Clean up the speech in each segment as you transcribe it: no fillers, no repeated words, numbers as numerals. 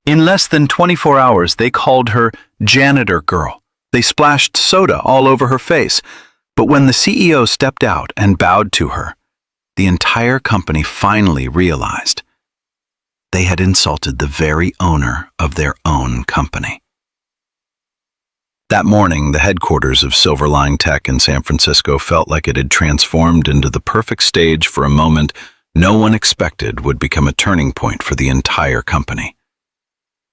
In less than 24 hours, they called her Janitor Girl. They splashed soda all over her face. But when the CEO stepped out and bowed to her, the entire company finally realized they had insulted the very owner of their own company. That morning, the headquarters of Silverline Tech in San Francisco felt like it had transformed into the perfect stage for a moment no one expected would become a turning point for the entire company.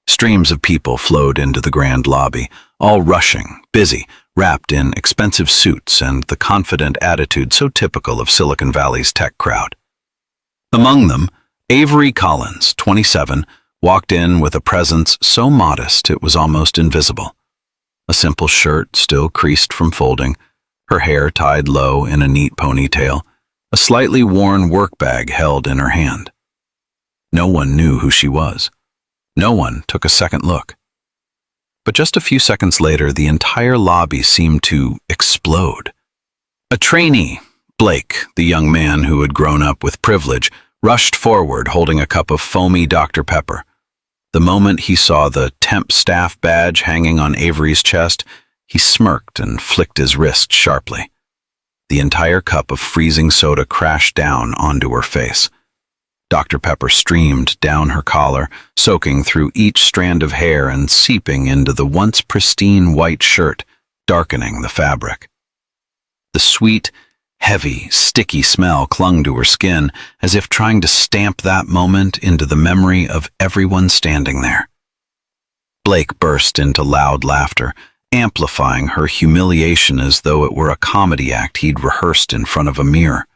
Streams of people flowed into the grand lobby, all rushing, busy, wrapped in expensive suits and the confident attitude so typical of Silicon Valley's tech crowd. Among them, Avery Collins, 27, walked in with a presence so modest it was almost invisible. A simple shirt still creased from folding, her hair tied low in a neat ponytail, a slightly worn work bag held in her hand. No one knew who she was. No one took a second look. But just a few seconds later, the entire lobby seemed to explode. A trainee, Blake, the young man who had grown up with privilege, rushed forward holding a cup of foamy Dr. Pepper. The moment he saw the temp staff badge hanging on Avery's chest, he smirked and flicked his wrist sharply. The entire cup of freezing soda crashed down onto her face. Dr. Pepper streamed down her collar, soaking through each strand of hair and seeping into the once pristine white shirt, darkening the fabric. The sweet, heavy, sticky smell clung to her skin, as if trying to stamp that moment into the memory of everyone standing there. Blake burst into loud laughter, amplifying her humiliation as though it were a comedy act he'd rehearsed in front of a mirror.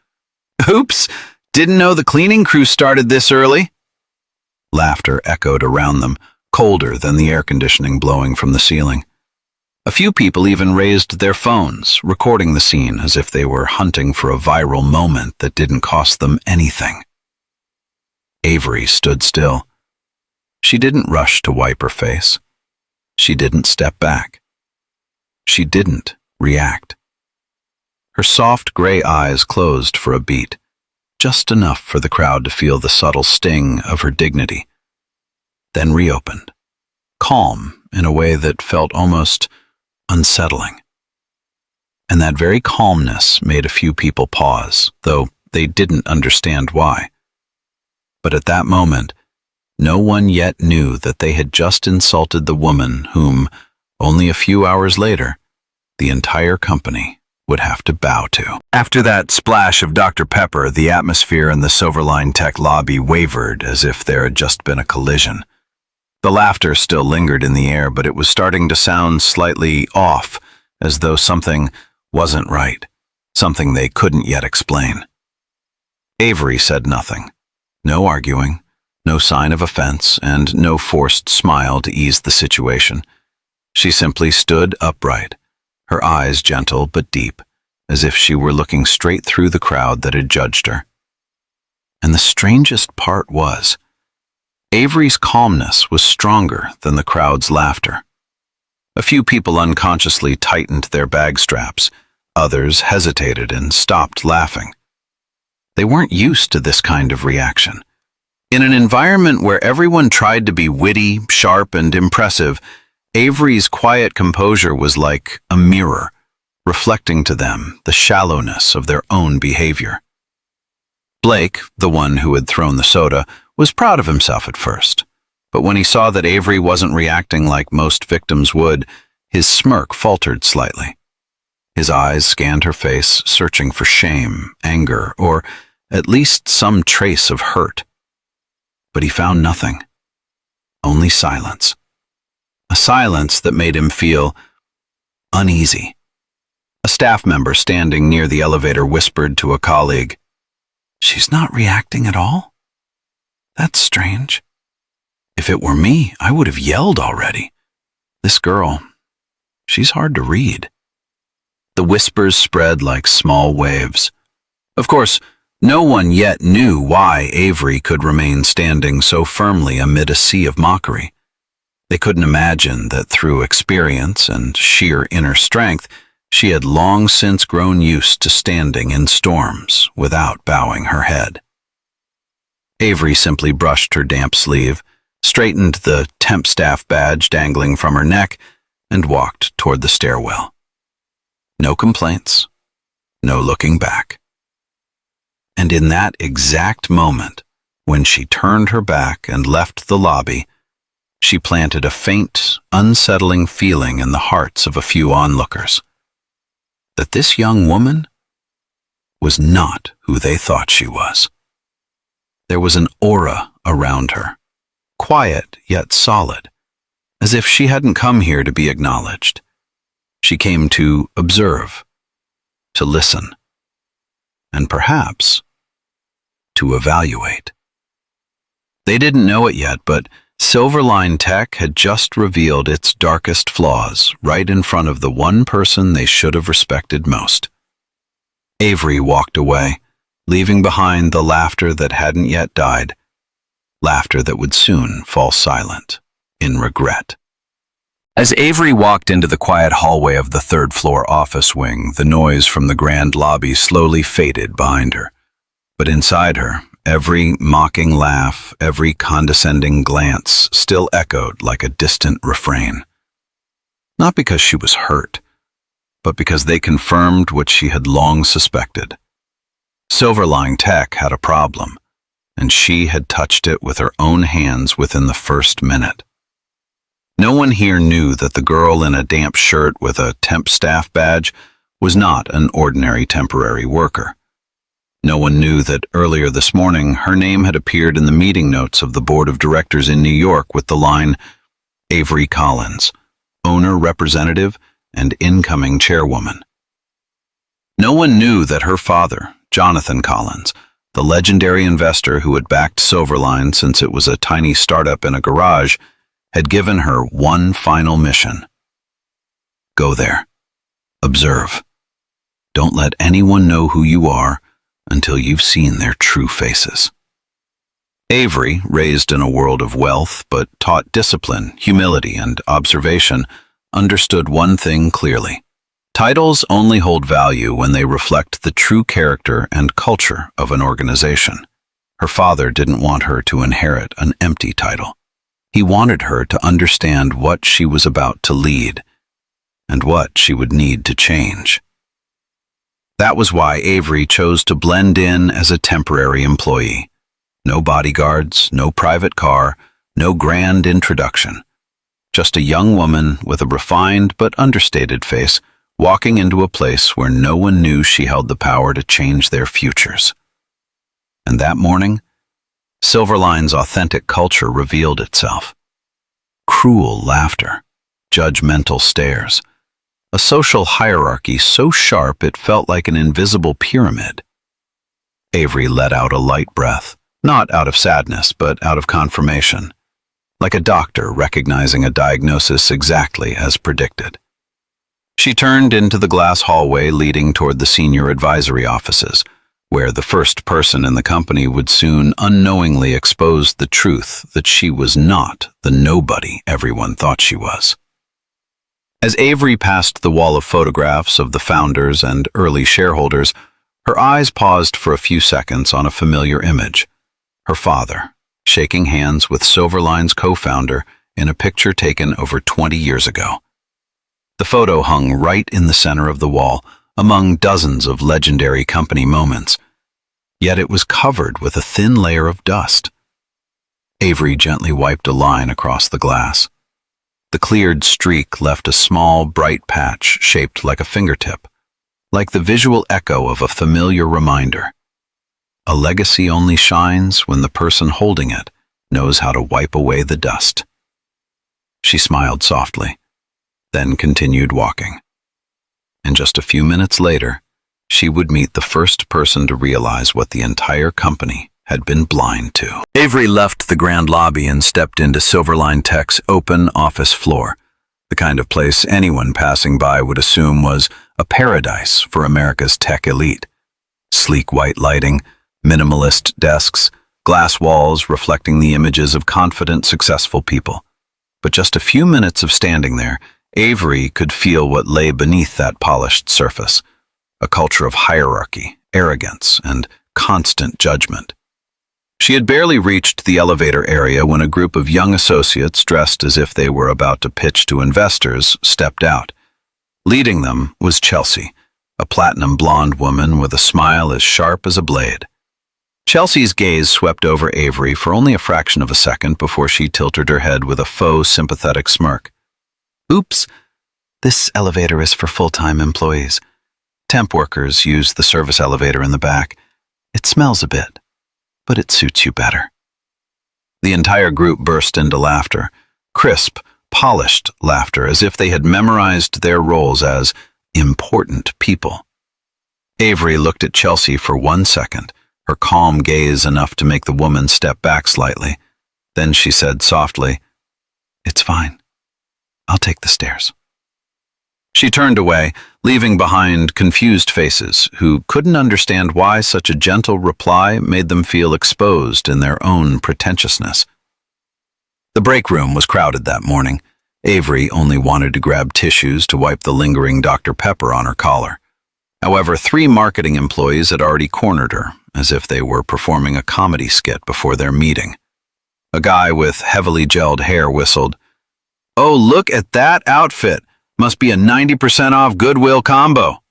"Oops! Didn't know the cleaning crew started this early." Laughter echoed around them, colder than the air conditioning blowing from the ceiling. A few people even raised their phones, recording the scene as if they were hunting for a viral moment that didn't cost them anything. Avery stood still. She didn't rush to wipe her face. She didn't step back. She didn't react. Her soft gray eyes closed for a beat, just enough for the crowd to feel the subtle sting of her dignity, then reopened, calm in a way that felt almost unsettling. And that very calmness made a few people pause, though they didn't understand why. But at that moment, no one yet knew that they had just insulted the woman whom, only a few hours later, the entire company would have to bow to. After that splash of Dr. Pepper, the atmosphere in the Silverline Tech lobby wavered as if there had just been a collision. The laughter still lingered in the air, but it was starting to sound slightly off, as though something wasn't right, something they couldn't yet explain. Avery said nothing. No arguing, no sign of offense, and no forced smile to ease the situation. She simply stood upright, her eyes gentle but deep, as if she were looking straight through the crowd that had judged her. And the strangest part was, Avery's calmness was stronger than the crowd's laughter. A few people unconsciously tightened their bag straps, others hesitated and stopped laughing. They weren't used to this kind of reaction. In an environment where everyone tried to be witty, sharp, and impressive, Avery's quiet composure was like a mirror, reflecting to them the shallowness of their own behavior. Blake, the one who had thrown the soda, was proud of himself at first, but when he saw that Avery wasn't reacting like most victims would, his smirk faltered slightly. His eyes scanned her face, searching for shame, anger, or at least some trace of hurt. But he found nothing, only silence. A silence that made him feel uneasy. A staff member standing near the elevator whispered to a colleague, "She's not reacting at all? That's strange. If it were me, I would have yelled already. This girl, she's hard to read." The whispers spread like small waves. Of course, no one yet knew why Avery could remain standing so firmly amid a sea of mockery. They couldn't imagine that through experience and sheer inner strength, she had long since grown used to standing in storms without bowing her head. Avery simply brushed her damp sleeve, straightened the temp staff badge dangling from her neck, and walked toward the stairwell. No complaints, no looking back. And in that exact moment, when she turned her back and left the lobby, she planted a faint, unsettling feeling in the hearts of a few onlookers. That this young woman was not who they thought she was. There was an aura around her, quiet yet solid, as if she hadn't come here to be acknowledged. She came to observe, to listen, and perhaps to evaluate. They didn't know it yet, but Silverline Tech had just revealed its darkest flaws right in front of the one person they should have respected most. Avery walked away, leaving behind the laughter that hadn't yet died, laughter that would soon fall silent in regret. As Avery walked into the quiet hallway of the third-floor office wing, the noise from the grand lobby slowly faded behind her. But inside her, every mocking laugh, every condescending glance still echoed like a distant refrain. Not because she was hurt, but because they confirmed what she had long suspected. Silverline Tech had a problem, and she had touched it with her own hands within the first minute. No one here knew that the girl in a damp shirt with a temp staff badge was not an ordinary temporary worker. No one knew that earlier this morning her name had appeared in the meeting notes of the board of directors in New York with the line, Avery Collins, owner representative and incoming chairwoman. No one knew that her father, Jonathan Collins, the legendary investor who had backed Silverline since it was a tiny startup in a garage, had given her one final mission. Go there. Observe. Don't let anyone know who you are until you've seen their true faces. Avery, raised in a world of wealth but taught discipline, humility, and observation, understood one thing clearly. Titles only hold value when they reflect the true character and culture of an organization. Her father didn't want her to inherit an empty title. He wanted her to understand what she was about to lead and what she would need to change. That was why Avery chose to blend in as a temporary employee. No bodyguards, no private car, no grand introduction. Just a young woman with a refined but understated face walking into a place where no one knew she held the power to change their futures. And that morning, Silverline's authentic culture revealed itself. Cruel laughter, judgmental stares, a social hierarchy so sharp it felt like an invisible pyramid. Avery let out a light breath, not out of sadness, but out of confirmation, like a doctor recognizing a diagnosis exactly as predicted. She turned into the glass hallway leading toward the senior advisory offices, where the first person in the company would soon unknowingly expose the truth that she was not the nobody everyone thought she was. As Avery passed the wall of photographs of the founders and early shareholders, her eyes paused for a few seconds on a familiar image. Her father, shaking hands with Silverline's co-founder in a picture taken over 20 years ago. The photo hung right in the center of the wall, among dozens of legendary company moments. Yet it was covered with a thin layer of dust. Avery gently wiped a line across the glass. The cleared streak left a small, bright patch shaped like a fingertip, like the visual echo of a familiar reminder. A legacy only shines when the person holding it knows how to wipe away the dust. She smiled softly, then continued walking. And just a few minutes later, she would meet the first person to realize what the entire company had been blind to. Avery left the grand lobby and stepped into Silverline Tech's open office floor, the kind of place anyone passing by would assume was a paradise for America's tech elite. Sleek white lighting, minimalist desks, glass walls reflecting the images of confident, successful people. But just a few minutes of standing there, Avery could feel what lay beneath that polished surface, a culture of hierarchy, arrogance, and constant judgment. She had barely reached the elevator area when a group of young associates, dressed as if they were about to pitch to investors, stepped out. Leading them was Chelsea, a platinum blonde woman with a smile as sharp as a blade. Chelsea's gaze swept over Avery for only a fraction of a second before she tilted her head with a faux sympathetic smirk. "Oops, this elevator is for full-time employees. Temp workers use the service elevator in the back. It smells a bit, but it suits you better." The entire group burst into laughter, crisp, polished laughter, as if they had memorized their roles as important people. Avery looked at Chelsea for 1 second, her calm gaze enough to make the woman step back slightly. Then she said softly, "It's fine. I'll take the stairs." She turned away, leaving behind confused faces who couldn't understand why such a gentle reply made them feel exposed in their own pretentiousness. The break room was crowded that morning. Avery only wanted to grab tissues to wipe the lingering Dr. Pepper on her collar. However, 3 marketing employees had already cornered her, as if they were performing a comedy skit before their meeting. A guy with heavily gelled hair whistled, "Oh, look at that outfit! Must be a 90% off Goodwill combo."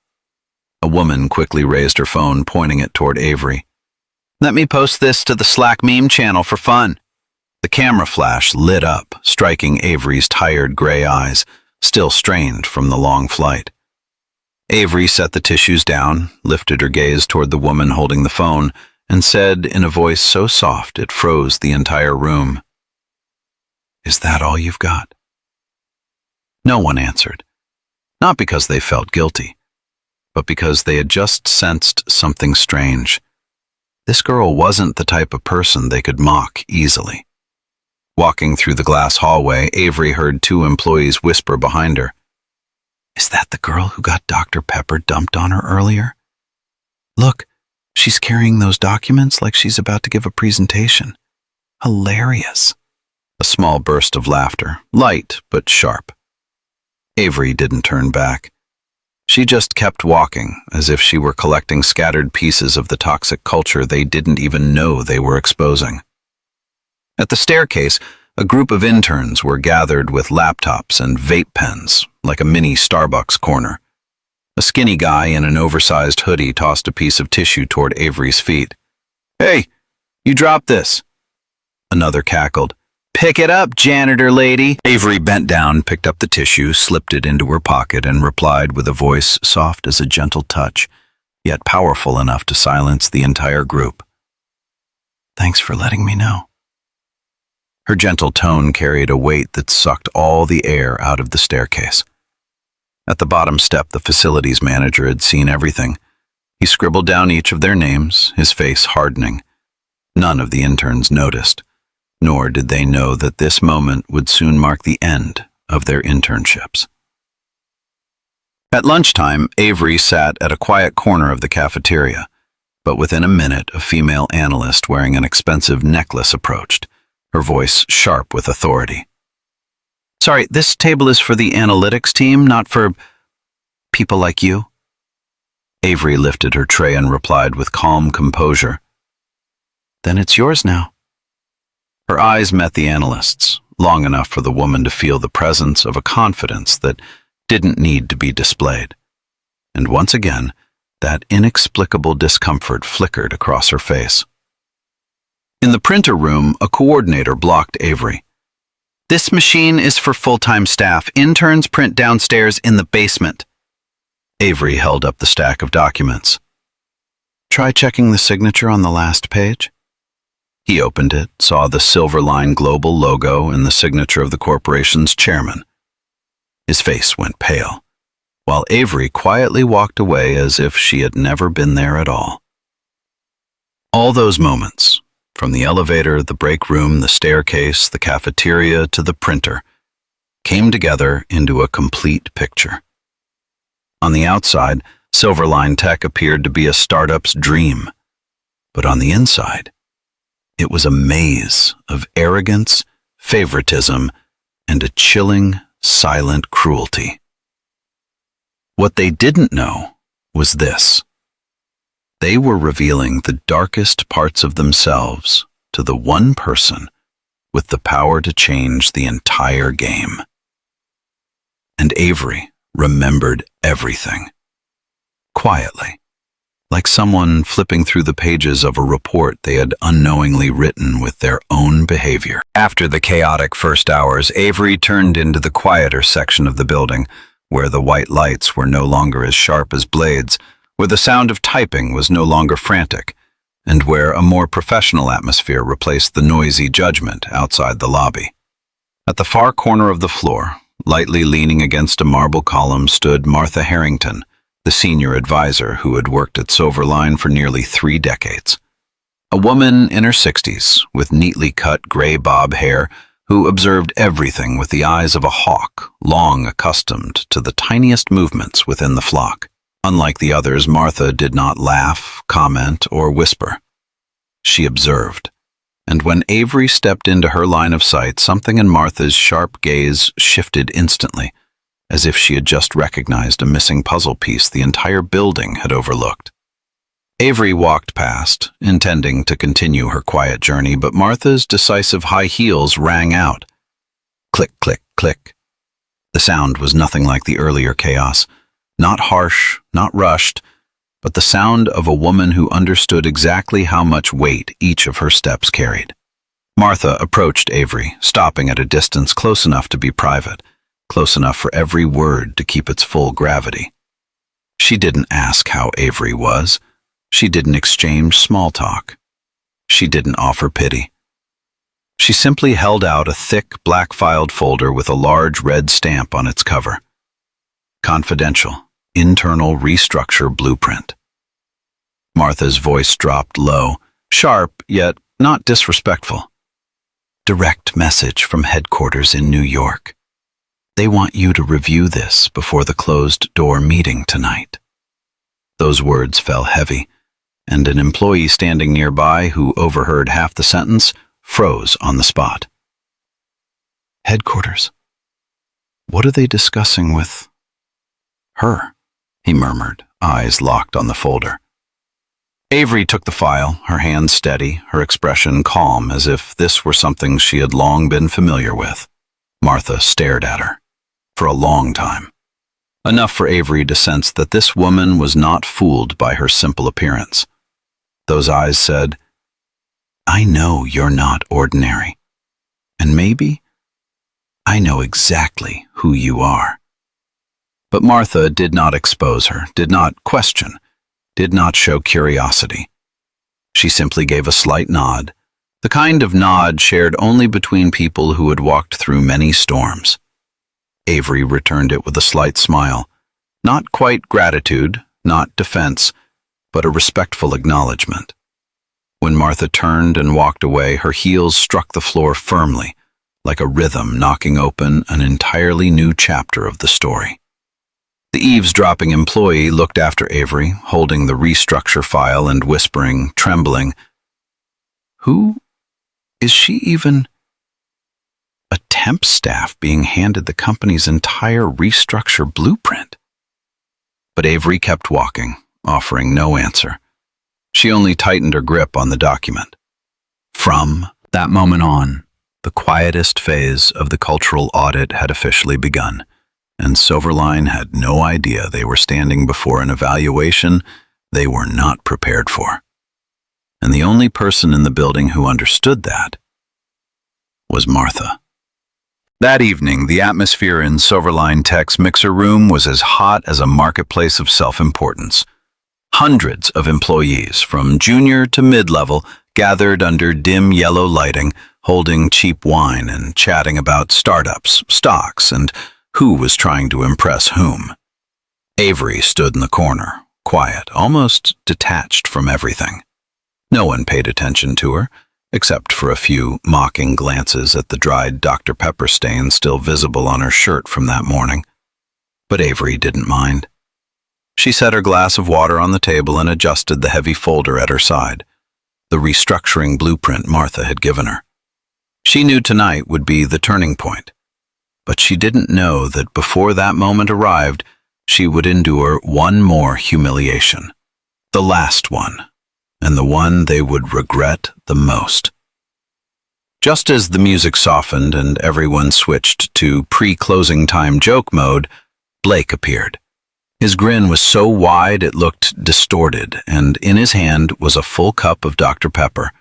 A woman quickly raised her phone, pointing it toward Avery. "Let me post this to the Slack meme channel for fun." The camera flash lit up, striking Avery's tired gray eyes, still strained from the long flight. Avery set the tissues down, lifted her gaze toward the woman holding the phone, and said in a voice so soft it froze the entire room, "Is that all you've got?" No one answered, not because they felt guilty, but because they had just sensed something strange. This girl wasn't the type of person they could mock easily. Walking through the glass hallway, Avery heard 2 employees whisper behind her, "Is that the girl who got Dr. Pepper dumped on her earlier? Look, she's carrying those documents like she's about to give a presentation. Hilarious." A small burst of laughter, light but sharp. Avery didn't turn back. She just kept walking, as if she were collecting scattered pieces of the toxic culture they didn't even know they were exposing. At the staircase, a group of interns were gathered with laptops and vape pens, like a mini Starbucks corner. A skinny guy in an oversized hoodie tossed a piece of tissue toward Avery's feet. "Hey, you dropped this." Another cackled, "Pick it up, janitor lady." Avery bent down, picked up the tissue, slipped it into her pocket, and replied with a voice soft as a gentle touch, yet powerful enough to silence the entire group. "Thanks for letting me know." Her gentle tone carried a weight that sucked all the air out of the staircase. At the bottom step, the facilities manager had seen everything. He scribbled down each of their names, his face hardening. None of the interns noticed, nor did they know that this moment would soon mark the end of their internships. At lunchtime, Avery sat at a quiet corner of the cafeteria, but within a minute, a female analyst wearing an expensive necklace approached, her voice sharp with authority. "Sorry, this table is for the analytics team, not for people like you." Avery lifted her tray and replied with calm composure, "Then it's yours now." Her eyes met the analyst's, long enough for the woman to feel the presence of a confidence that didn't need to be displayed. And once again, that inexplicable discomfort flickered across her face. In the printer room, a coordinator blocked Avery. "This machine is for full-time staff. Interns print downstairs in the basement." Avery held up the stack of documents. "Try checking the signature on the last page." He opened it, saw the Silver Line Global logo and the signature of the corporation's chairman. His face went pale, while Avery quietly walked away as if she had never been there at all. All those moments, from the elevator, the break room, the staircase, the cafeteria, to the printer, came together into a complete picture. On the outside, Silverline Tech appeared to be a startup's dream, but on the inside, it was a maze of arrogance, favoritism, and a chilling, silent cruelty. What they didn't know was this. They were revealing the darkest parts of themselves to the one person with the power to change the entire game. And Avery remembered everything. Quietly, like someone flipping through the pages of a report they had unknowingly written with their own behavior. After the chaotic first hours, Avery turned into the quieter section of the building, where the white lights were no longer as sharp as blades, where the sound of typing was no longer frantic, and where a more professional atmosphere replaced the noisy judgment outside the lobby. At the far corner of the floor, lightly leaning against a marble column, stood Martha Harrington, the senior advisor who had worked at Silverline for nearly 3 decades. A woman in her 60s, with neatly cut gray bob hair, who observed everything with the eyes of a hawk, long accustomed to the tiniest movements within the flock. Unlike the others, Martha did not laugh, comment, or whisper. She observed, and when Avery stepped into her line of sight, something in Martha's sharp gaze shifted instantly, as if she had just recognized a missing puzzle piece the entire building had overlooked. Avery walked past, intending to continue her quiet journey, but Martha's decisive high heels rang out. Click, click, click. The sound was nothing like the earlier chaos, not harsh, not rushed, but the sound of a woman who understood exactly how much weight each of her steps carried. Martha approached Avery, stopping at a distance close enough to be private, close enough for every word to keep its full gravity. She didn't ask how Avery was. She didn't exchange small talk. She didn't offer pity. She simply held out a thick, black-filed folder with a large red stamp on its cover. Confidential, internal restructure blueprint. Martha's voice dropped low, sharp, yet not disrespectful. Direct message from headquarters in New York. They want you to review this before the closed-door meeting tonight. Those words fell heavy, and an employee standing nearby who overheard half the sentence froze on the spot. Headquarters? What are they discussing with her? He murmured, eyes locked on the folder. Avery took the file, her hands steady, her expression calm, as if this were something she had long been familiar with. Martha stared at her. For a long time. Enough for Avery to sense that this woman was not fooled by her simple appearance. Those eyes said, I know you're not ordinary. And maybe I know exactly who you are. But Martha did not expose her, did not question, did not show curiosity. She simply gave a slight nod, the kind of nod shared only between people who had walked through many storms. Avery returned it with a slight smile, not quite gratitude, not defense, but a respectful acknowledgement. When Martha turned and walked away, her heels struck the floor firmly, like a rhythm knocking open an entirely new chapter of the story. The eavesdropping employee looked after Avery, holding the restructure file and whispering, trembling, Who is she even? A temp staff being handed the company's entire restructure blueprint. But Avery kept walking, offering no answer. She only tightened her grip on the document. From that moment on, the quietest phase of the cultural audit had officially begun, and Silverline had no idea they were standing before an evaluation they were not prepared for. And the only person in the building who understood that was Martha. That evening, the atmosphere in Silverline Tech's mixer room was as hot as a marketplace of self-importance. Hundreds of employees, from junior to mid-level, gathered under dim yellow lighting, holding cheap wine and chatting about startups, stocks, and who was trying to impress whom. Avery stood in the corner, quiet, almost detached from everything. No one paid attention to her, except for a few mocking glances at the dried Dr. Pepper stain still visible on her shirt from that morning. But Avery didn't mind. She set her glass of water on the table and adjusted the heavy folder at her side, the restructuring blueprint Martha had given her. She knew tonight would be the turning point, but she didn't know that before that moment arrived, she would endure one more humiliation, the last one, and the one they would regret the most. Just as the music softened and everyone switched to pre-closing time joke mode, Blake appeared. His grin was so wide it looked distorted, and in his hand was a full cup of Dr. Pepper,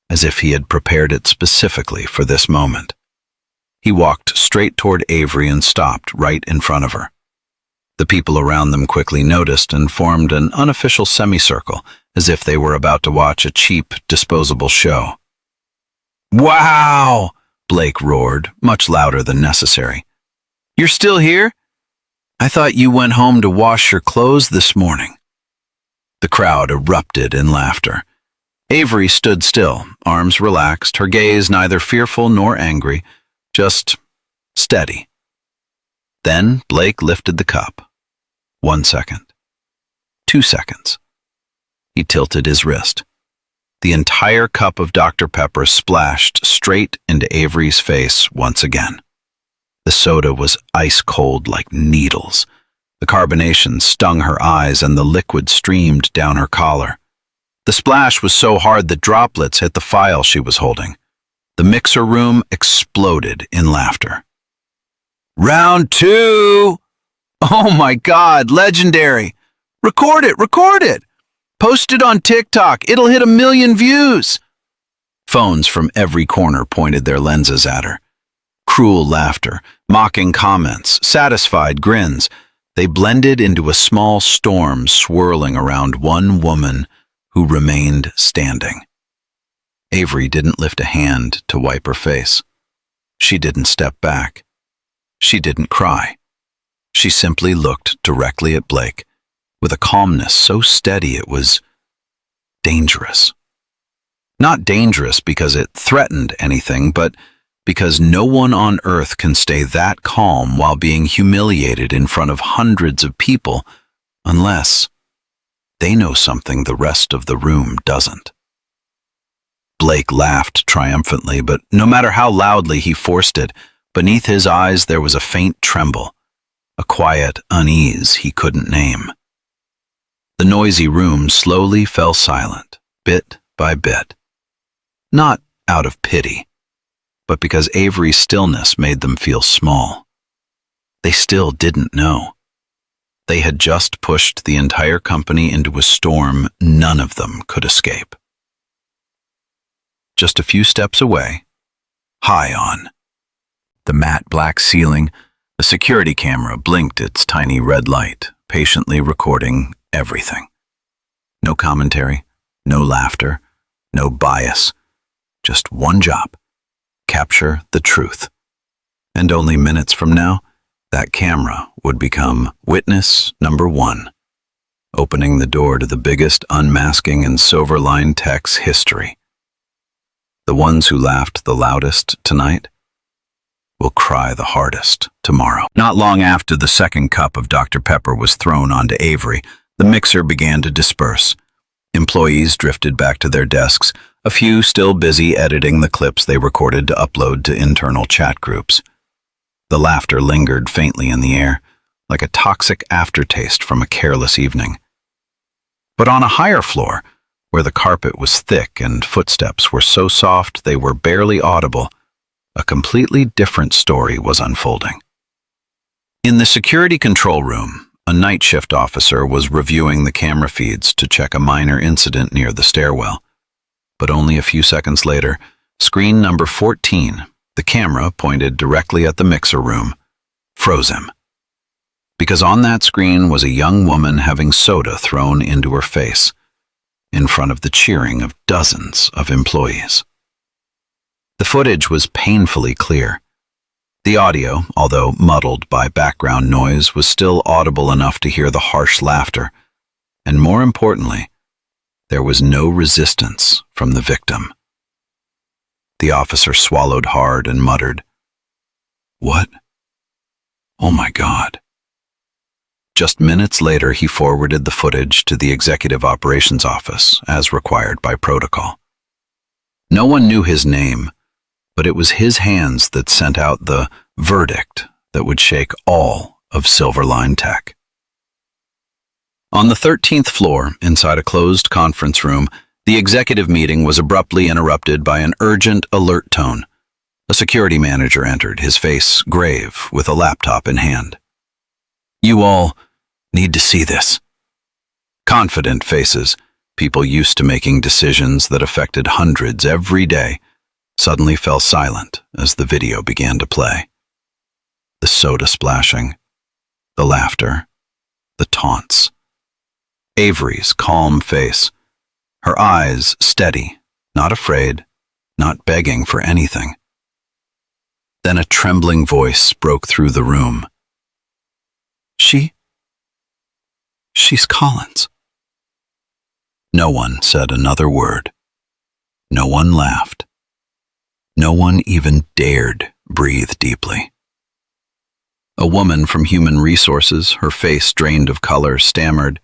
as if he had prepared it specifically for this moment. He walked straight toward Avery and stopped right in front of her. The people around them quickly noticed and formed an unofficial semicircle, as if they were about to watch a cheap, disposable show. "Wow!" Blake roared, much louder than necessary. "You're still here? I thought you went home to wash your clothes this morning." The crowd erupted in laughter. Avery stood still, arms relaxed, her gaze neither fearful nor angry, just steady. Then Blake lifted the cup. 1 second. 2 seconds. He tilted his wrist. The entire cup of Dr. Pepper splashed straight into Avery's face once again. The soda was ice cold like needles. The carbonation stung her eyes and the liquid streamed down her collar. The splash was so hard that droplets hit the file she was holding. The mixer room exploded in laughter. "Round 2! Oh my God, legendary! Record it, record it! Post it on TikTok, it'll hit 1 million views!" Phones from every corner pointed their lenses at her. Cruel laughter, mocking comments, satisfied grins, they blended into a small storm swirling around one woman who remained standing. Avery didn't lift a hand to wipe her face. She didn't step back. She didn't cry. She simply looked directly at Blake, with a calmness so steady it was dangerous. Not dangerous because it threatened anything, but because no one on earth can stay that calm while being humiliated in front of hundreds of people unless they know something the rest of the room doesn't. Blake laughed triumphantly, but no matter how loudly he forced it, beneath his eyes there was a faint tremble, a quiet unease he couldn't name. The noisy room slowly fell silent, bit by bit. Not out of pity, but because Avery's stillness made them feel small. They still didn't know. They had just pushed the entire company into a storm none of them could escape. Just a few steps away, high on the matte black ceiling, a security camera blinked its tiny red light, patiently recording everything. No commentary, no laughter, no bias, just one job: capture the truth. And only minutes from now, that camera would become witness number 1, opening the door to the biggest unmasking in Silverline Tech's history. The ones who laughed the loudest tonight will cry the hardest tomorrow. Not long after the second cup of Dr. Pepper was thrown onto Avery, the mixer began to disperse. Employees drifted back to their desks, a few still busy editing the clips they recorded to upload to internal chat groups. The laughter lingered faintly in the air, like a toxic aftertaste from a careless evening. But on a higher floor, where the carpet was thick and footsteps were so soft they were barely audible, a completely different story was unfolding. In the security control room, a night shift officer was reviewing the camera feeds to check a minor incident near the stairwell. But only a few seconds later, screen number 14, the camera pointed directly at the mixer room, froze him. Because on that screen was a young woman having soda thrown into her face, in front of the cheering of dozens of employees. The footage was painfully clear. The audio, although muddled by background noise, was still audible enough to hear the harsh laughter, and more importantly, there was no resistance from the victim. The officer swallowed hard and muttered, "What? Oh my God." Just minutes later, he forwarded the footage to the Executive Operations Office, as required by protocol. No one knew his name, but it was his hands that sent out the verdict that would shake all of Silverline Tech. On the 13th floor, inside a closed conference room, the executive meeting was abruptly interrupted by an urgent alert tone. A security manager entered, his face grave, with a laptop in hand. "You all need to see this." Confident faces, people used to making decisions that affected hundreds every day, suddenly fell silent as the video began to play. The soda splashing, the laughter, the taunts. Avery's calm face, her eyes steady, not afraid, not begging for anything. Then a trembling voice broke through the room. She's Collins." No one said another word. No one laughed. No one even dared breathe deeply. A woman from Human Resources, her face drained of color, stammered,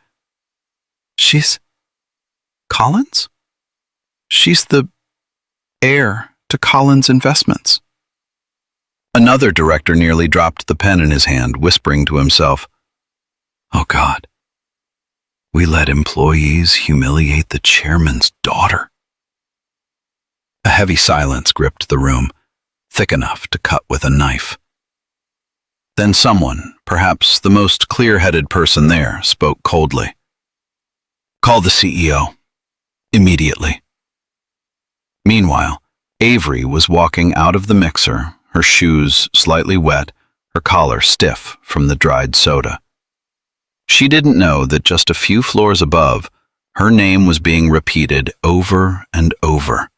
"She's Collins? She's the heir to Collins Investments." Another director nearly dropped the pen in his hand, whispering to himself, "Oh God, we let employees humiliate the chairman's daughter." A heavy silence gripped the room, thick enough to cut with a knife. Then someone, perhaps the most clear-headed person there, spoke coldly. "Call the CEO. Immediately." Meanwhile, Avery was walking out of the mixer, her shoes slightly wet, her collar stiff from the dried soda. She didn't know that just a few floors above, her name was being repeated over and over,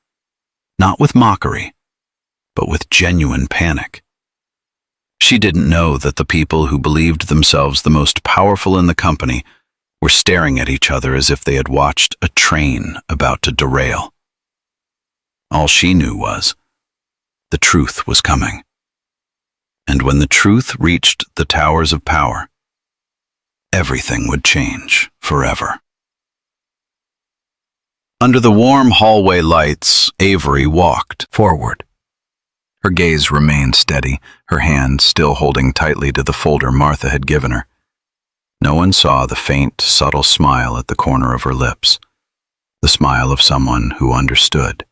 not with mockery, but with genuine panic. She didn't know that the people who believed themselves the most powerful in the company were staring at each other as if they had watched a train about to derail. All she knew was, the truth was coming. And when the truth reached the towers of power, everything would change forever. Under the warm hallway lights, Avery walked forward. Her gaze remained steady, her hand still holding tightly to the folder Martha had given her. No one saw the faint, subtle smile at the corner of her lips, the smile of someone who understood.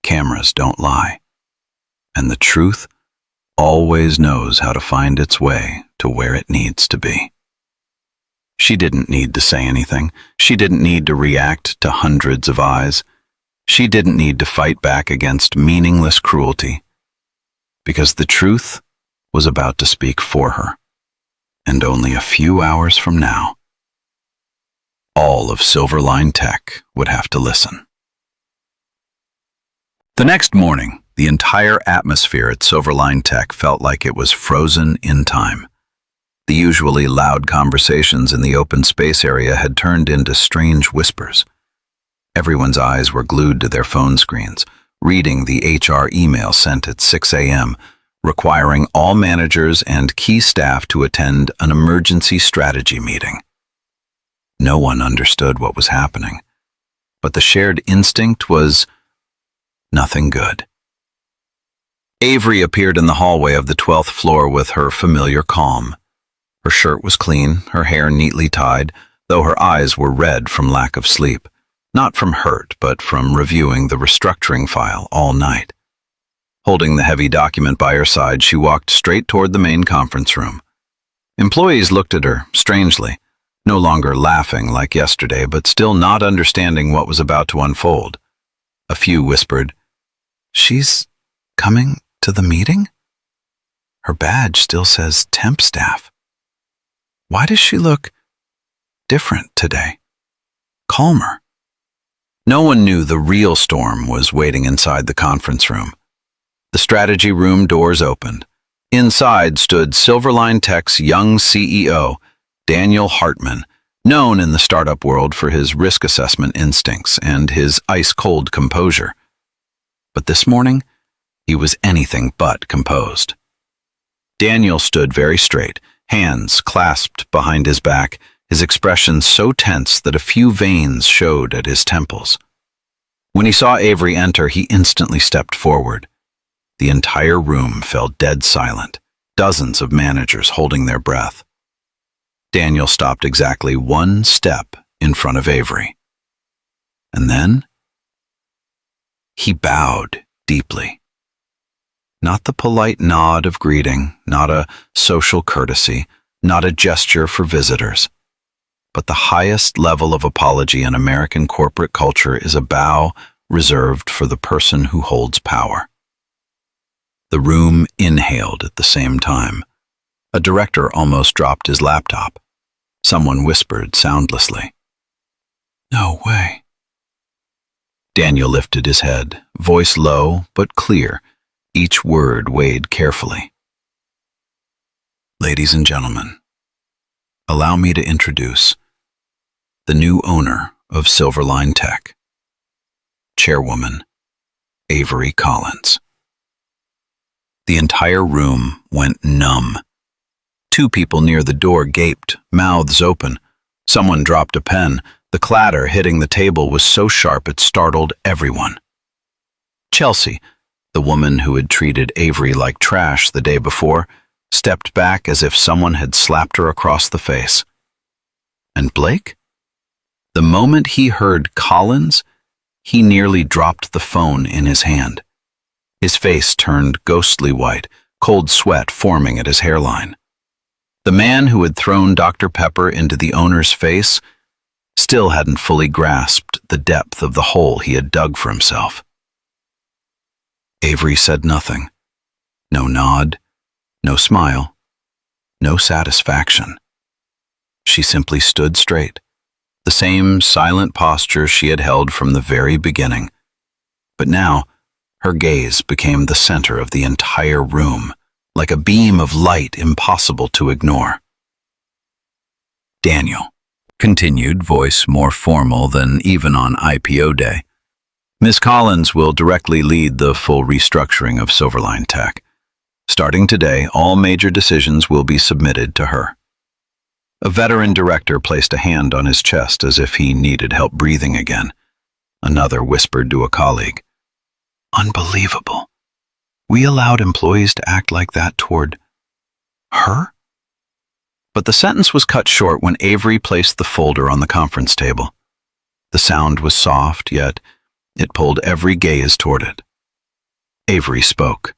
Cameras don't lie, and the truth always knows how to find its way to where it needs to be. She didn't need to say anything. She didn't need to react to hundreds of eyes. She didn't need to fight back against meaningless cruelty, because the truth was about to speak for her. And only a few hours from now, all of Silverline Tech would have to listen. The next morning, the entire atmosphere at Silverline Tech felt like it was frozen in time. The usually loud conversations in the open space area had turned into strange whispers. Everyone's eyes were glued to their phone screens, reading the HR email sent at 6 a.m., requiring all managers and key staff to attend an emergency strategy meeting. No one understood what was happening, but the shared instinct was nothing good. Avery appeared in the hallway of the 12th floor with her familiar calm. Her shirt was clean, her hair neatly tied, though her eyes were red from lack of sleep, not from hurt, but from reviewing the restructuring file all night. Holding the heavy document by her side, she walked straight toward the main conference room. Employees looked at her strangely, no longer laughing like yesterday, but still not understanding what was about to unfold. A few whispered, "She's coming to the meeting? Her badge still says temp staff. Why does she look different today? Calmer." No one knew the real storm was waiting inside the conference room. The strategy room doors opened. Inside stood Silverline Tech's young CEO, Daniel Hartman, known in the startup world for his risk assessment instincts and his ice-cold composure. But this morning, he was anything but composed. Daniel stood very straight, hands clasped behind his back, his expression so tense that a few veins showed at his temples. When he saw Avery enter, he instantly stepped forward. The entire room fell dead silent, dozens of managers holding their breath. Daniel stopped exactly one step in front of Avery. And then he bowed deeply. Not the polite nod of greeting, not a social courtesy, not a gesture for visitors. But the highest level of apology in American corporate culture is a bow reserved for the person who holds power. The room inhaled at the same time. A director almost dropped his laptop. Someone whispered soundlessly, "No way." Daniel lifted his head, voice low but clear, each word weighed carefully. "Ladies and gentlemen, allow me to introduce the new owner of Silverline Tech, Chairwoman Avery Collins." The entire room went numb. Two people near the door gaped, mouths open. Someone dropped a pen. The clatter hitting the table was so sharp it startled everyone. Chelsea, the woman who had treated Avery like trash the day before, stepped back as if someone had slapped her across the face. And Blake? The moment he heard Collins, he nearly dropped the phone in his hand. His face turned ghostly white, cold sweat forming at his hairline. The man who had thrown Dr. Pepper into the owner's face still hadn't fully grasped the depth of the hole he had dug for himself. Avery said nothing. No nod, no smile, no satisfaction. She simply stood straight, the same silent posture she had held from the very beginning. But now, her gaze became the center of the entire room, like a beam of light impossible to ignore. "Daniel," continued, voice more formal than even on IPO day, "Ms. Collins will directly lead the full restructuring of Silverline Tech. Starting today, all major decisions will be submitted to her." A veteran director placed a hand on his chest as if he needed help breathing again. Another whispered to a colleague, "Unbelievable. We allowed employees to act like that toward her?" But the sentence was cut short when Avery placed the folder on the conference table. The sound was soft, yet it pulled every gaze toward it. Avery spoke.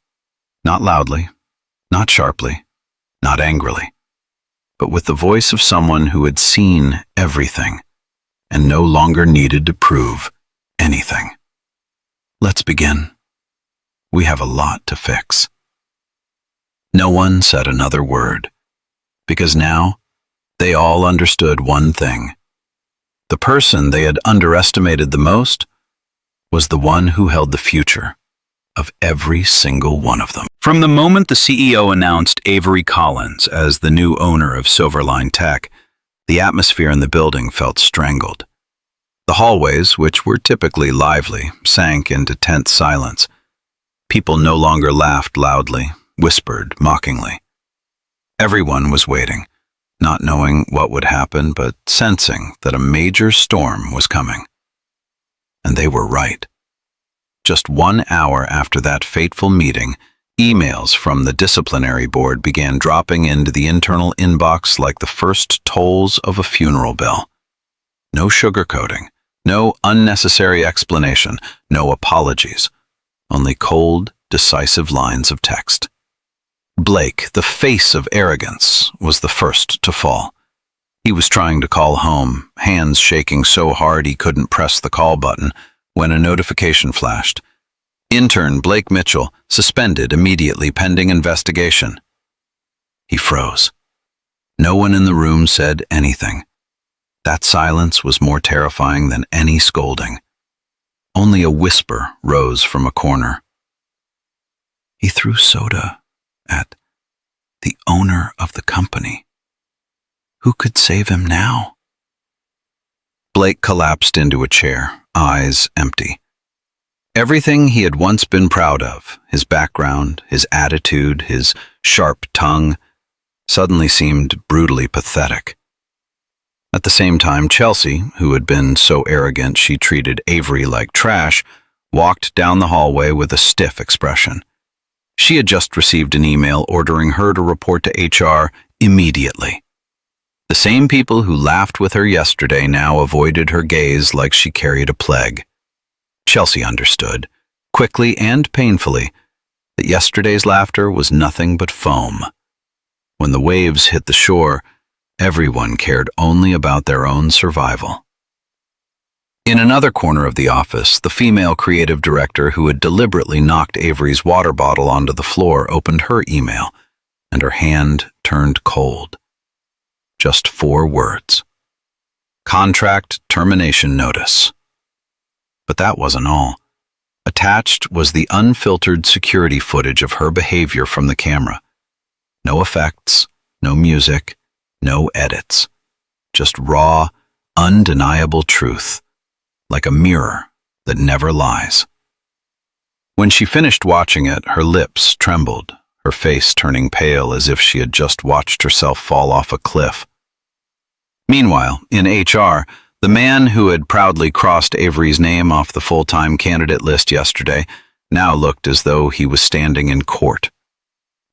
Not loudly, not sharply, not angrily, but with the voice of someone who had seen everything and no longer needed to prove anything. "Let's begin. We have a lot to fix." No one said another word, because now they all understood one thing. The person they had underestimated the most was the one who held the future of every single one of them. From the moment the CEO announced Avery Collins as the new owner of Silverline Tech, the atmosphere in the building felt strangled. The hallways, which were typically lively, sank into tense silence. People no longer laughed loudly, whispered mockingly. Everyone was waiting, not knowing what would happen, but sensing that a major storm was coming. And they were right. Just 1 hour after that fateful meeting, emails from the disciplinary board began dropping into the internal inbox like the first tolls of a funeral bell. No sugarcoating, no unnecessary explanation, no apologies, only cold, decisive lines of text. Blake, the face of arrogance, was the first to fall. He was trying to call home, hands shaking so hard he couldn't press the call button, when a notification flashed. Intern Blake Mitchell suspended immediately pending investigation. He froze. No one in the room said anything. That silence was more terrifying than any scolding. Only a whisper rose from a corner. "He threw soda at the owner of the company. Who could save him now?" Blake collapsed into a chair, eyes empty. Everything he had once been proud of, his background, his attitude, his sharp tongue, suddenly seemed brutally pathetic. At the same time, Chelsea, who had been so arrogant she treated Avery like trash, walked down the hallway with a stiff expression. She had just received an email ordering her to report to HR immediately. The same people who laughed with her yesterday now avoided her gaze like she carried a plague. Chelsea understood, quickly and painfully, that yesterday's laughter was nothing but foam. When the waves hit the shore, everyone cared only about their own survival. In another corner of the office, the female creative director who had deliberately knocked Avery's water bottle onto the floor opened her email, and her hand turned cold. Just 4 words. Contract termination notice. But that wasn't all. Attached was the unfiltered security footage of her behavior from the camera. No effects, no music, no edits. Just raw, undeniable truth, like a mirror that never lies. When she finished watching it, her lips trembled, her face turning pale as if she had just watched herself fall off a cliff. Meanwhile, in HR, the man who had proudly crossed Avery's name off the full-time candidate list yesterday now looked as though he was standing in court.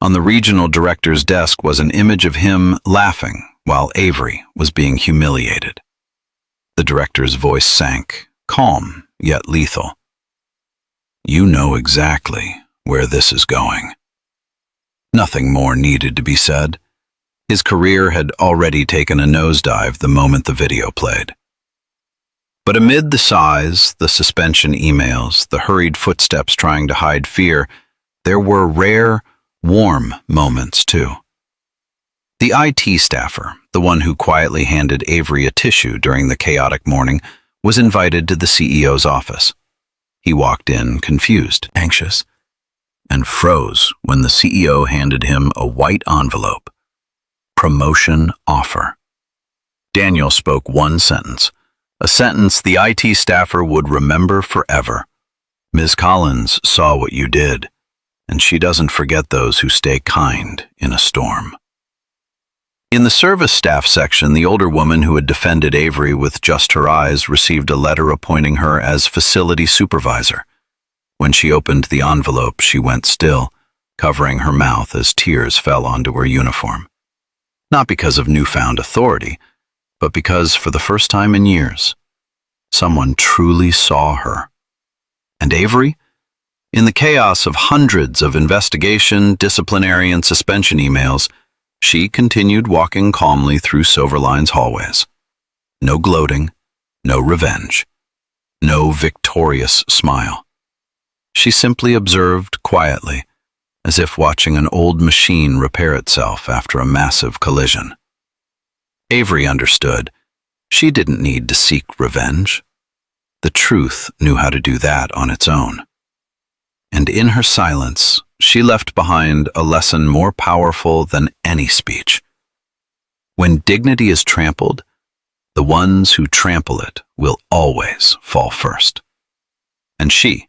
On the regional director's desk was an image of him laughing while Avery was being humiliated. The director's voice sank, calm yet lethal. You know exactly where this is going. Nothing more needed to be said. His career had already taken a nosedive the moment the video played. But amid the sighs, the suspension emails, the hurried footsteps trying to hide fear, there were rare, warm moments too. The IT staffer, the one who quietly handed Avery a tissue during the chaotic morning, was invited to the CEO's office. He walked in, confused, anxious, and froze when the CEO handed him a white envelope. Promotion offer. Daniel spoke one sentence, a sentence the IT staffer would remember forever. Ms. Collins saw what you did, and she doesn't forget those who stay kind in a storm. In the service staff section, the older woman who had defended Avery with just her eyes received a letter appointing her as facility supervisor. When she opened the envelope, she went still, covering her mouth as tears fell onto her uniform. Not because of newfound authority, but because, for the first time in years, someone truly saw her. And Avery? In the chaos of hundreds of investigation, disciplinary, and suspension emails, she continued walking calmly through Silverline's hallways. No gloating, no revenge, no victorious smile. She simply observed quietly, as if watching an old machine repair itself after a massive collision. Avery understood. She didn't need to seek revenge. The truth knew how to do that on its own. And in her silence, she left behind a lesson more powerful than any speech. When dignity is trampled, the ones who trample it will always fall first. And she,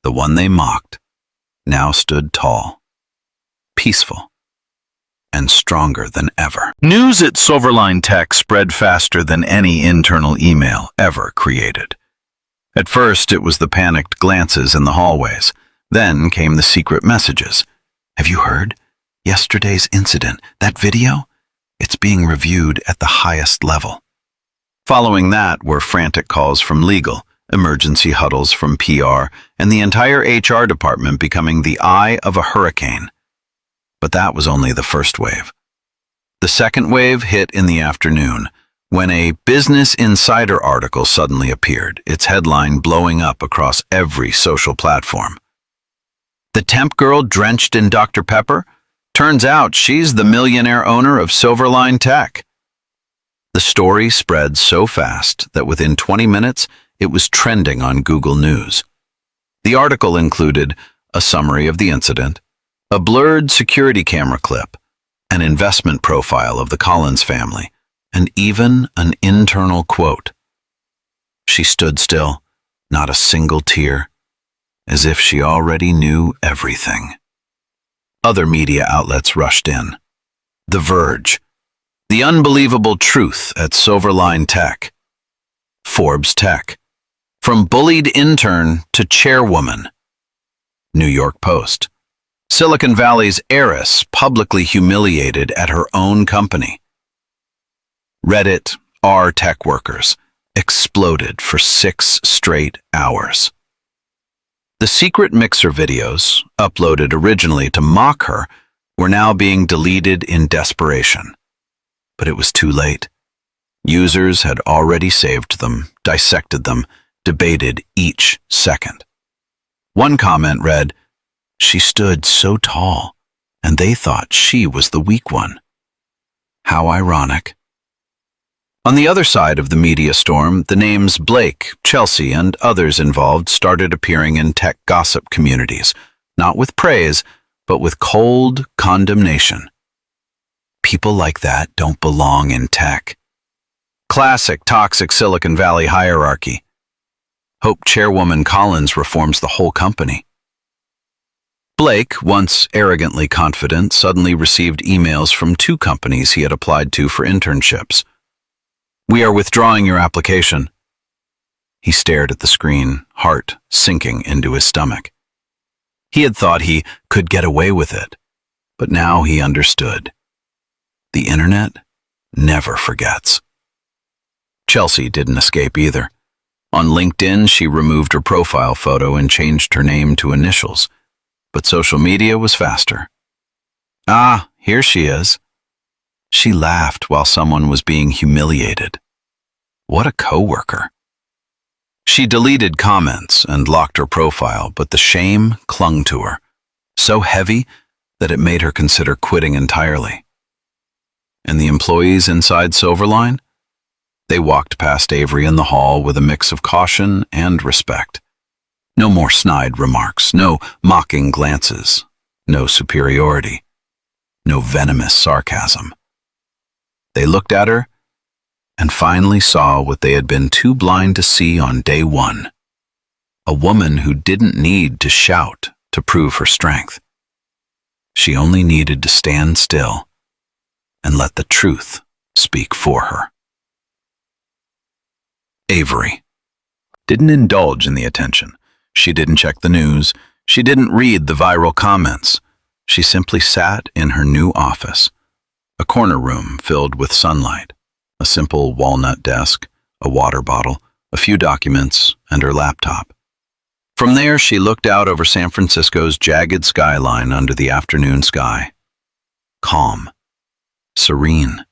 the one they mocked, now stood tall, peaceful, and stronger than ever. News at Silverline Tech spread faster than any internal email ever created. At first, it was the panicked glances in the hallways. Then came the secret messages. Have you heard? Yesterday's incident, that video? It's being reviewed at the highest level. Following that were frantic calls from legal, emergency huddles from PR, and the entire HR department becoming the eye of a hurricane. But that was only the first wave. The second wave hit in the afternoon, when a Business Insider article suddenly appeared, its headline blowing up across every social platform. The temp girl drenched in Dr. Pepper? Turns out she's the millionaire owner of Silverline Tech. The story spread so fast that within 20 minutes, it was trending on Google News. The article included a summary of the incident, a blurred security camera clip, an investment profile of the Collins family, and even an internal quote. She stood still, not a single tear, as if she already knew everything. Other media outlets rushed in. The Verge, The Unbelievable Truth at Silverline Tech, Forbes Tech, From Bullied Intern to Chairwoman, New York Post, Silicon Valley's heiress publicly humiliated at her own company. Reddit, R tech workers, exploded for 6 straight hours. The secret mixer videos, uploaded originally to mock her, were now being deleted in desperation. But it was too late. Users had already saved them, dissected them, debated each second. One comment read, "She stood so tall, and they thought she was the weak one." How ironic. On the other side of the media storm, the names Blake, Chelsea, and others involved started appearing in tech gossip communities, not with praise, but with cold condemnation. People like that don't belong in tech. Classic toxic Silicon Valley hierarchy. Hope Chairwoman Collins reforms the whole company. Blake, once arrogantly confident, suddenly received emails from 2 companies he had applied to for internships. "We are withdrawing your application." He stared at the screen, heart sinking into his stomach. He had thought he could get away with it, but now he understood. The internet never forgets. Chelsea didn't escape either. On LinkedIn, she removed her profile photo and changed her name to initials, but social media was faster. "Ah, here she is." She laughed while someone was being humiliated. What a coworker. She deleted comments and locked her profile, but the shame clung to her, so heavy that it made her consider quitting entirely. And the employees inside Silverline? They walked past Avery in the hall with a mix of caution and respect. No more snide remarks, no mocking glances, no superiority, no venomous sarcasm. They looked at her and finally saw what they had been too blind to see on day one. A woman who didn't need to shout to prove her strength. She only needed to stand still and let the truth speak for her. Avery didn't indulge in the attention. She didn't check the news. She didn't read the viral comments. She simply sat in her new office, a corner room filled with sunlight, a simple walnut desk, a water bottle, a few documents, and her laptop. From there, she looked out over San Francisco's jagged skyline under the afternoon sky. Calm, serene.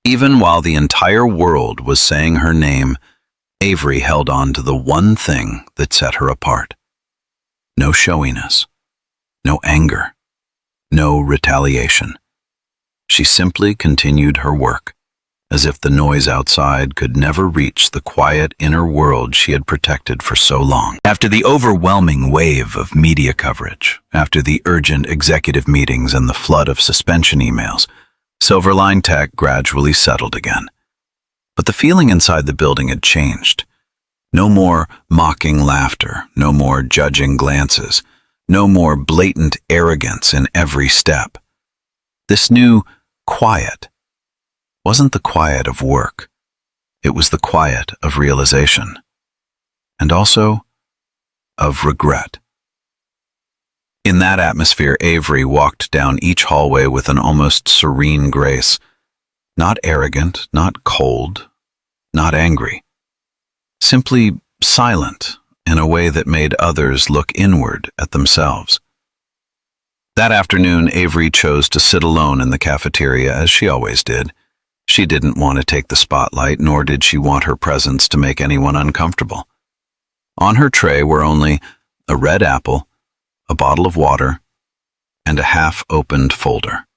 Even while the entire world was saying her name, Avery held on to the one thing that set her apart. No showiness, no anger, no retaliation. She simply continued her work, as if the noise outside could never reach the quiet inner world she had protected for so long. After the overwhelming wave of media coverage, after the urgent executive meetings and the flood of suspension emails, Silverline Tech gradually settled again. But the feeling inside the building had changed. No more mocking laughter, no more judging glances, no more blatant arrogance in every step. This new quiet wasn't the quiet of work. It was the quiet of realization, and also of regret. In that atmosphere, Avery walked down each hallway with an almost serene grace, not arrogant, not cold, not angry, simply silent in a way that made others look inward at themselves. That afternoon, Avery chose to sit alone in the cafeteria as she always did. She didn't want to take the spotlight, nor did she want her presence to make anyone uncomfortable. On her tray were only a red apple, a bottle of water, and a half-opened folder.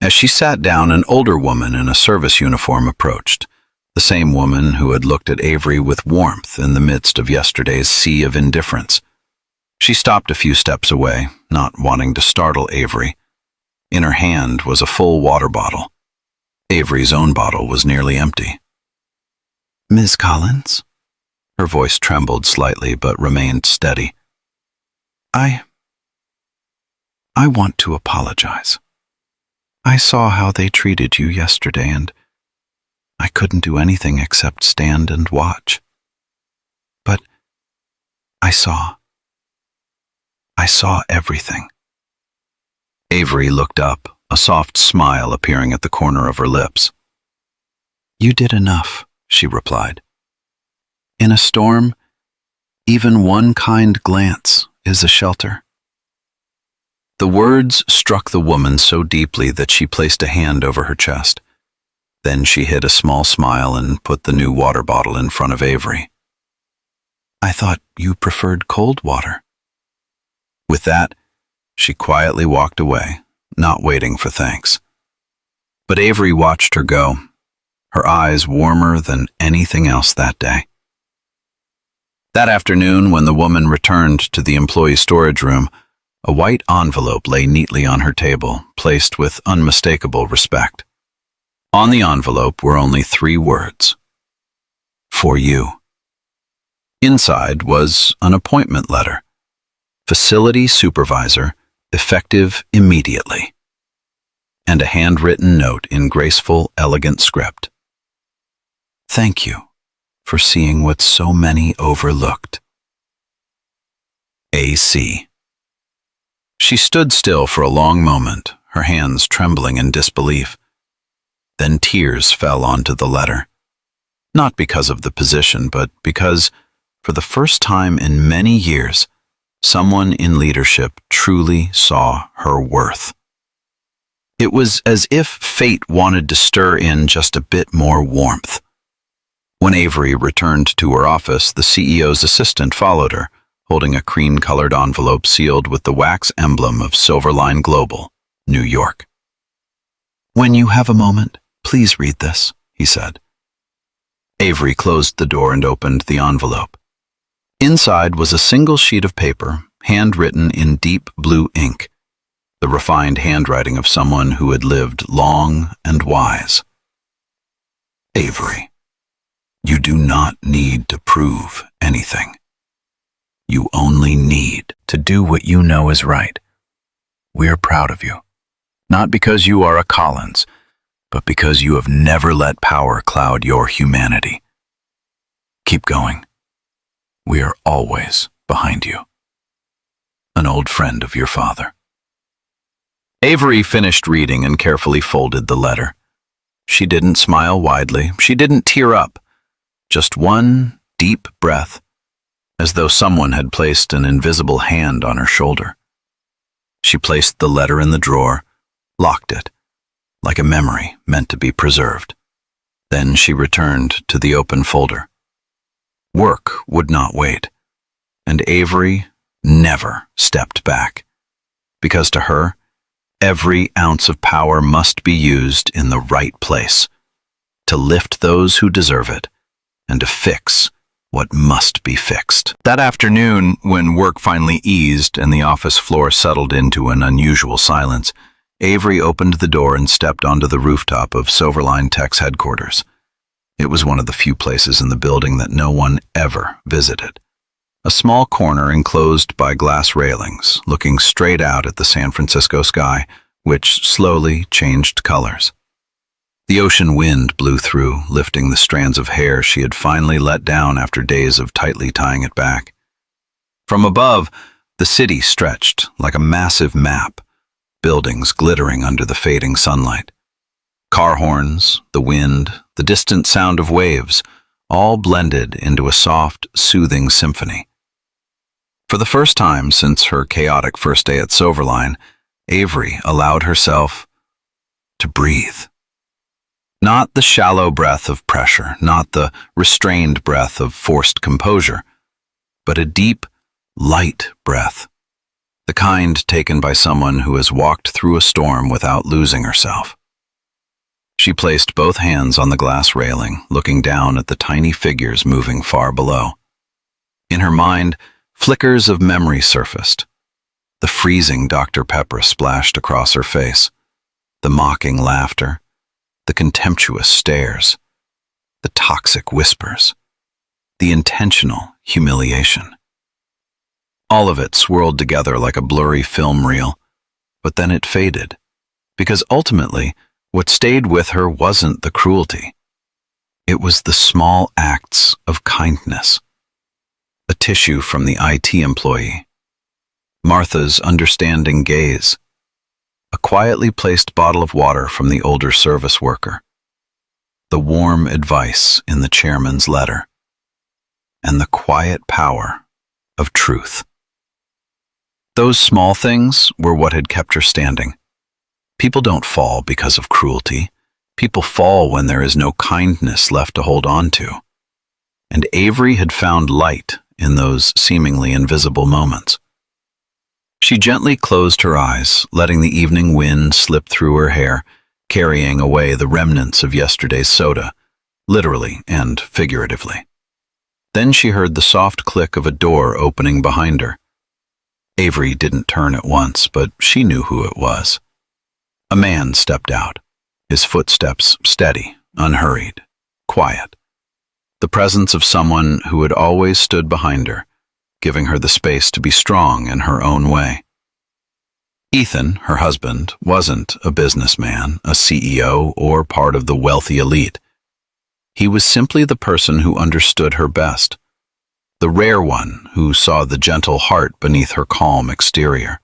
As she sat down, an older woman in a service uniform approached, the same woman who had looked at Avery with warmth in the midst of yesterday's sea of indifference. She stopped a few steps away, not wanting to startle Avery. In her hand was a full water bottle. Avery's own bottle was nearly empty. "Ms. Collins?" Her voice trembled slightly but remained steady. I want to apologize. I saw how they treated you yesterday, and I couldn't do anything except stand and watch. But I saw everything." Avery looked up, a soft smile appearing at the corner of her lips. "You did enough," she replied. "In a storm, Even one kind glance is a shelter. The words struck the woman so deeply that she placed a hand over her chest. Then she hid a small smile and put the new water bottle in front of Avery. "I thought you preferred cold water." With that, she quietly walked away, not waiting for thanks. But Avery watched her go, her eyes warmer than anything else that day. That afternoon, when the woman returned to the employee storage room, a white envelope lay neatly on her table, placed with unmistakable respect. On the envelope were only 3 words: "For you." Inside was an appointment letter. "Facility supervisor, effective immediately." And a handwritten note in graceful, elegant script. "Thank you for seeing what so many overlooked. AC." She stood still for a long moment, her hands trembling in disbelief. Then tears fell onto the letter. Not because of the position, but because, for the first time in many years, someone in leadership truly saw her worth. It was as if fate wanted to stir in just a bit more warmth. When Avery returned to her office, the CEO's assistant followed her, holding a cream-colored envelope sealed with the wax emblem of Silverline Global, New York. "When you have a moment, please read this," he said. Avery closed the door and opened the envelope. Inside was a single sheet of paper, handwritten in deep blue ink, the refined handwriting of someone who had lived long and wise. "Avery, you do not need to prove anything. You only need to do what you know is right. We are proud of you, not because you are a Collins, but because you have never let power cloud your humanity. Keep going. We are always behind you. An old friend of your father." Avery finished reading and carefully folded the letter. She didn't smile widely. She didn't tear up. Just one deep breath, as though someone had placed an invisible hand on her shoulder. She placed the letter in the drawer, locked it, like a memory meant to be preserved. Then she returned to the open folder. Work would not wait, and Avery never stepped back, because to her, every ounce of power must be used in the right place, to lift those who deserve it, and to fix what must be fixed. That afternoon, when work finally eased and the office floor settled into an unusual silence, Avery opened the door and stepped onto the rooftop of Silverline Tech's headquarters. It was one of the few places in the building that no one ever visited. A small corner enclosed by glass railings, looking straight out at the San Francisco sky, which slowly changed colors. The ocean wind blew through, lifting the strands of hair she had finally let down after days of tightly tying it back. From above, the city stretched like a massive map, buildings glittering under the fading sunlight. Car horns, the wind, the distant sound of waves, all blended into a soft, soothing symphony. For the first time since her chaotic first day at Silverline, Avery allowed herself to breathe. Not the shallow breath of pressure, not the restrained breath of forced composure, but a deep, light breath, the kind taken by someone who has walked through a storm without losing herself. She placed both hands on the glass railing, looking down at the tiny figures moving far below. In her mind, flickers of memory surfaced. The freezing Dr. Pepper splashed across her face, the mocking laughter, the contemptuous stares, the toxic whispers, the intentional humiliation. All of it swirled together like a blurry film reel, but then it faded, because ultimately, what stayed with her wasn't the cruelty. It was the small acts of kindness. A tissue from the IT employee, Martha's understanding gaze, a quietly placed bottle of water from the older service worker, the warm advice in the chairman's letter, and the quiet power of truth. Those small things were what had kept her standing. People don't fall because of cruelty. People fall when there is no kindness left to hold on to. And Avery had found light in those seemingly invisible moments. She gently closed her eyes, letting the evening wind slip through her hair, carrying away the remnants of yesterday's soda, literally and figuratively. Then she heard the soft click of a door opening behind her. Avery didn't turn at once, but she knew who it was. A man stepped out, his footsteps steady, unhurried, quiet. The presence of someone who had always stood behind her, giving her the space to be strong in her own way. Ethan, her husband, wasn't a businessman, a CEO, or part of the wealthy elite. He was simply the person who understood her best, the rare one who saw the gentle heart beneath her calm exterior.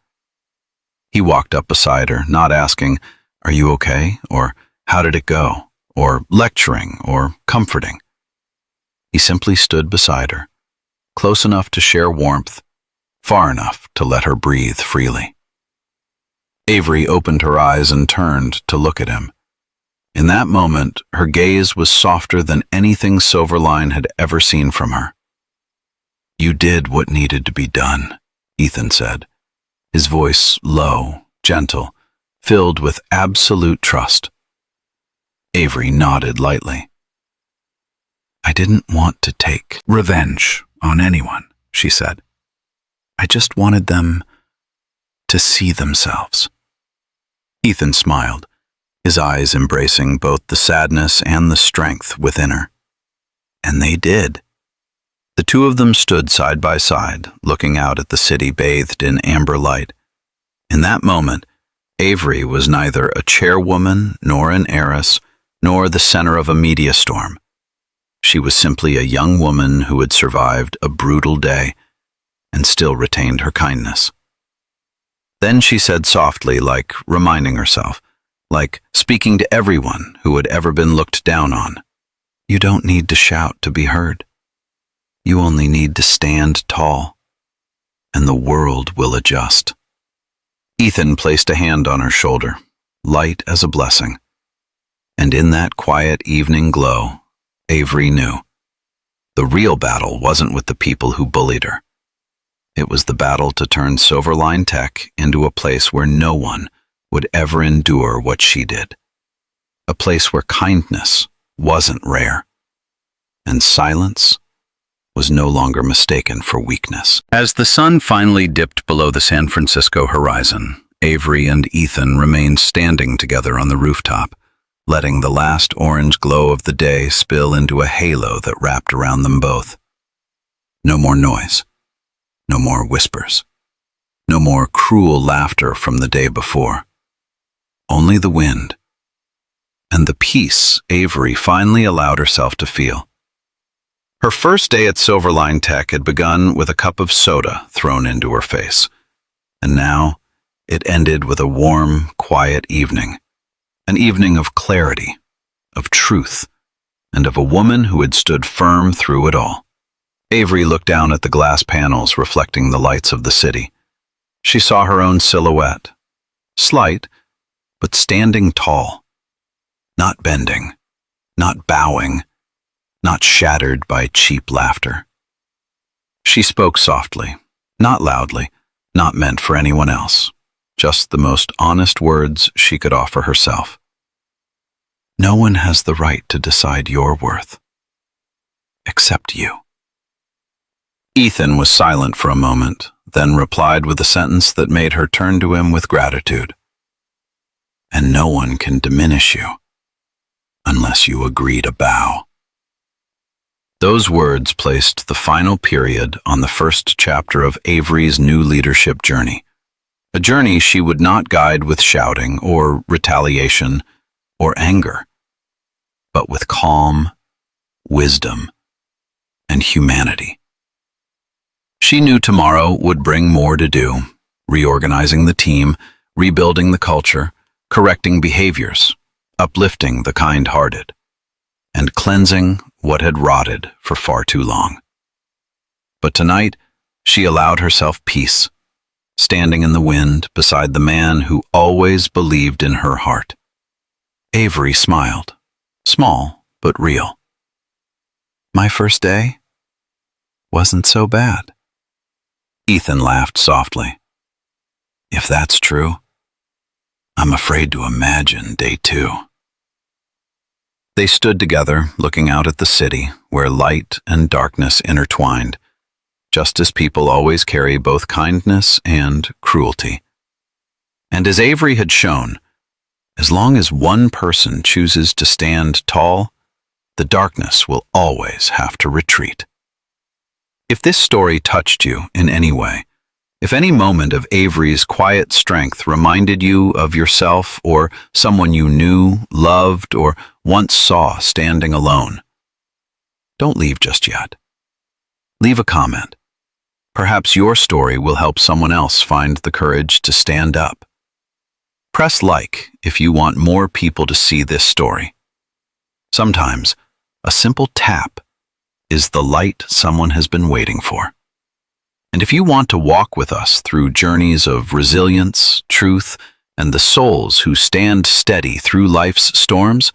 He walked up beside her, not asking, "Are you okay?" or "How did it go?" or lecturing or comforting. He simply stood beside her, close enough to share warmth, far enough to let her breathe freely. Avery opened her eyes and turned to look at him. In that moment, her gaze was softer than anything Silverline had ever seen from her. "You did what needed to be done," Ethan said, his voice low, gentle, filled with absolute trust. Avery nodded lightly. "I didn't want to take revenge on anyone," she said. "I just wanted them to see themselves." Ethan smiled, his eyes embracing both the sadness and the strength within her. And they did. The two of them stood side by side, looking out at the city bathed in amber light. In that moment, Avery was neither a chairwoman, nor an heiress, nor the center of a media storm. She was simply a young woman who had survived a brutal day and still retained her kindness. Then she said softly, like reminding herself, like speaking to everyone who had ever been looked down on, "You don't need to shout to be heard. You only need to stand tall, and the world will adjust." Ethan placed a hand on her shoulder, light as a blessing. And in that quiet evening glow, Avery knew. The real battle wasn't with the people who bullied her. It was the battle to turn Silverline Tech into a place where no one would ever endure what she did. A place where kindness wasn't rare, and silence was no longer mistaken for weakness. As the sun finally dipped below the San Francisco horizon, Avery and Ethan remained standing together on the rooftop, letting the last orange glow of the day spill into a halo that wrapped around them both. No more noise. No more whispers. No more cruel laughter from the day before. Only the wind. And the peace Avery finally allowed herself to feel. Her first day at Silverline Tech had begun with a cup of soda thrown into her face. And now it ended with a warm, quiet evening. An evening of clarity, of truth, and of a woman who had stood firm through it all. Avery looked down at the glass panels reflecting the lights of the city. She saw her own silhouette, slight, but standing tall, not bending, not bowing, not shattered by cheap laughter. She spoke softly, not loudly, not meant for anyone else, just the most honest words she could offer herself. "No one has the right to decide your worth, except you." Ethan was silent for a moment, then replied with a sentence that made her turn to him with gratitude. "And no one can diminish you, unless you agree to bow." Those words placed the final period on the first chapter of Avery's new leadership journey, a journey she would not guide with shouting or retaliation or anger, but with calm, wisdom, and humanity. She knew tomorrow would bring more to do, reorganizing the team, rebuilding the culture, correcting behaviors, uplifting the kind-hearted, and cleansing what had rotted for far too long. But tonight, She allowed herself peace, standing in the wind beside the man who always believed in her heart. Avery smiled, small but real. My first day wasn't so bad. Ethan laughed softly. If that's true, I'm afraid to imagine day 2. They stood together, looking out at the city, where light and darkness intertwined, just as people always carry both kindness and cruelty. And as Avery had shown, as long as one person chooses to stand tall, the darkness will always have to retreat. If this story touched you in any way, if any moment of Avery's quiet strength reminded you of yourself or someone you knew, loved, or once saw standing alone, don't leave just yet. Leave a comment. Perhaps your story will help someone else find the courage to stand up. Press like if you want more people to see this story. Sometimes, a simple tap is the light someone has been waiting for. And if you want to walk with us through journeys of resilience, truth, and the souls who stand steady through life's storms,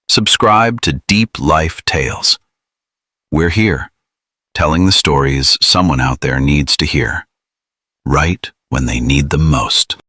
subscribe to Deep Life Tales. We're here, telling the stories someone out there needs to hear, right when they need them most.